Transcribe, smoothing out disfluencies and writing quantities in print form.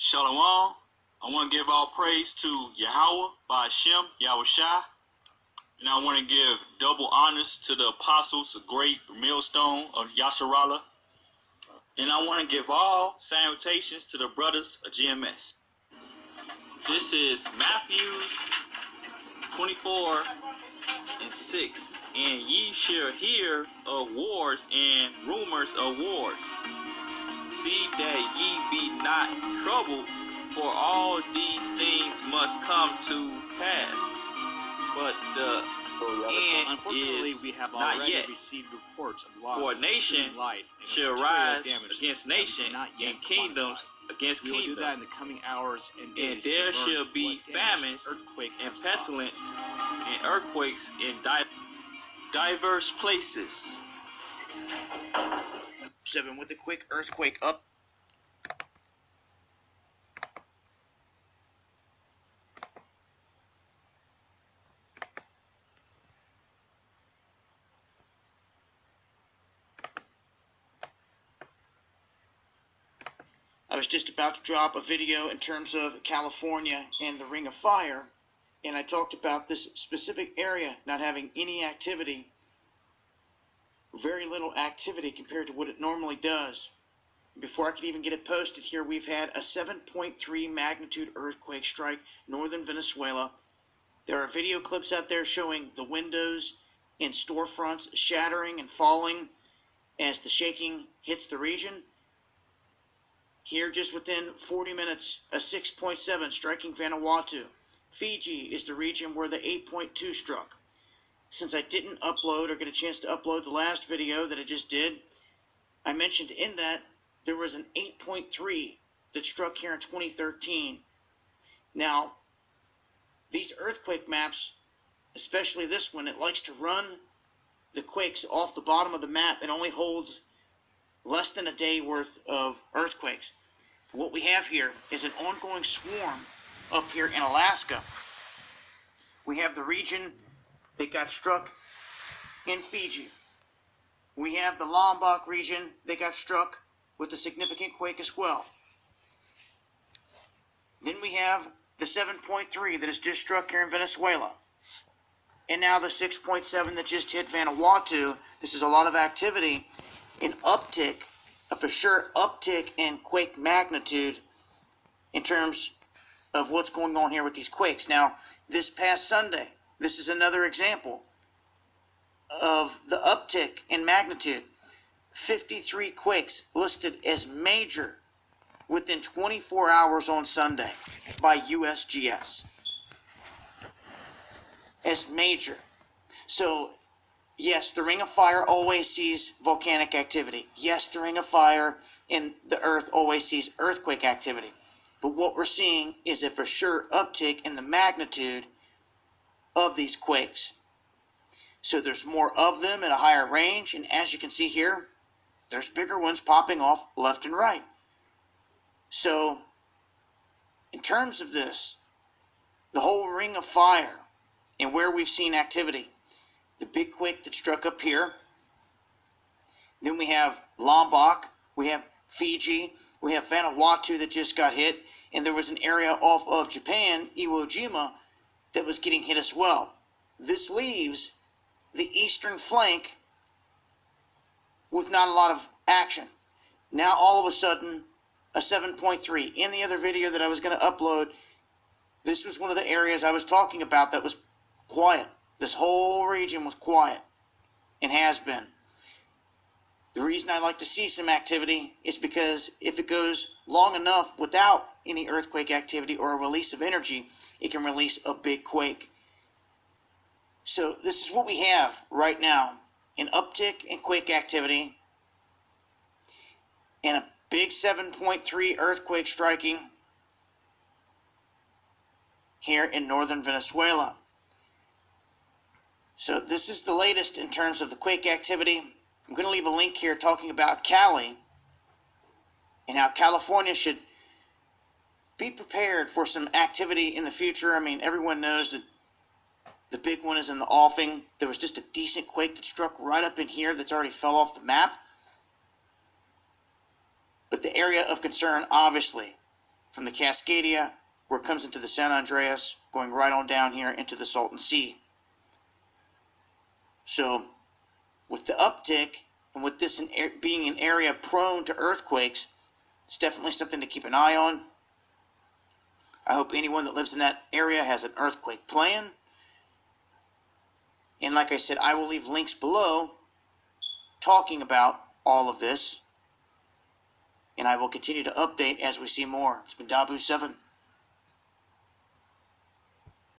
Shalom. I want to give all praise to Yahweh, Ba'ashem, Yahushua. And I want to give double honors to the apostles, the great millstone of Yasharallah. And I want to give all salutations to the brothers of GMS. This is Matthew 24:6. And ye shall hear of wars and rumors of wars. See that ye be not troubled, for all these things must come to pass. But the end unfortunately, is we have not already yet. received reports of loss For of nation human life shall material rise damage against that we nation, cannot yet and kingdoms quantify. against We will do that kingdom. in the coming hours and days. And there to learn shall be what damage famines the earthquake and has pestilence and earthquakes in diverse places. 7 with the quick earthquake up. I was just about to drop a video in terms of California and the Ring of Fire, and I talked about this specific area not having any activity, very little activity compared to what it normally does. Before I could even get it posted here, we've had a 7.3 magnitude earthquake strike northern Venezuela. There are video clips out there showing the windows in storefronts shattering and falling as the shaking hits the region. Here, just within 40 minutes, a 6.7 striking Vanuatu. Fiji is the region where the 8.2 struck. Since I didn't upload or get a chance to upload the last video that I just did, I mentioned in that there was an 8.3 that struck here in 2013. Now, these earthquake maps, especially this one, it likes to run the quakes off the bottom of the map and only holds less than a day worth of earthquakes. What we have here is an ongoing swarm up here in Alaska. We have the region that got struck in Fiji. We have the Lombok region that got struck with a significant quake as well. Then we have the 7.3 that has just struck here in Venezuela. And now the 6.7 that just hit Vanuatu. This is a lot of activity, an uptick, a for sure uptick in quake magnitude in terms of what's going on here with these quakes. Now, this past Sunday, this is another example of the uptick in magnitude. 53 quakes listed as major within 24 hours on Sunday by USGS. As major. So, yes, the Ring of Fire always sees volcanic activity. Yes, the Ring of Fire in the Earth always sees earthquake activity. But what we're seeing is a for sure uptick in the magnitude of these quakes. So there's more of them at a higher range, and as you can see here, there's bigger ones popping off left and right. So, in terms of this, the whole Ring of Fire and where we've seen activity, the big quake that struck up here, then we have Lombok, we have Fiji, we have Vanuatu that just got hit, and there was an area off of Japan, Iwo Jima, that was getting hit as well. This leaves the eastern flank with not a lot of action. Now all of a sudden, a 7.3. In the other video that I was going to upload, this was one of the areas I was talking about that was quiet. This whole region was quiet and has been. The reason I like to see some activity is because if it goes long enough without any earthquake activity or a release of energy, it can release a big quake. So this is what we have right now. An uptick in quake activity and a big 7.3 earthquake striking here in northern Venezuela. So this is the latest in terms of the quake activity. I'm going to leave a link here talking about Cali and how California should be prepared for some activity in the future. I mean, everyone knows that the big one is in the offing. There was just a decent quake that struck right up in here that's already fell off the map. But the area of concern, obviously, from the Cascadia, where it comes into the San Andreas, going right on down here into the Salton Sea. So, with the uptick, and with this being an area prone to earthquakes, it's definitely something to keep an eye on. I hope anyone that lives in that area has an earthquake plan. And like I said, I will leave links below talking about all of this. And I will continue to update as we see more. It's been Dabu7.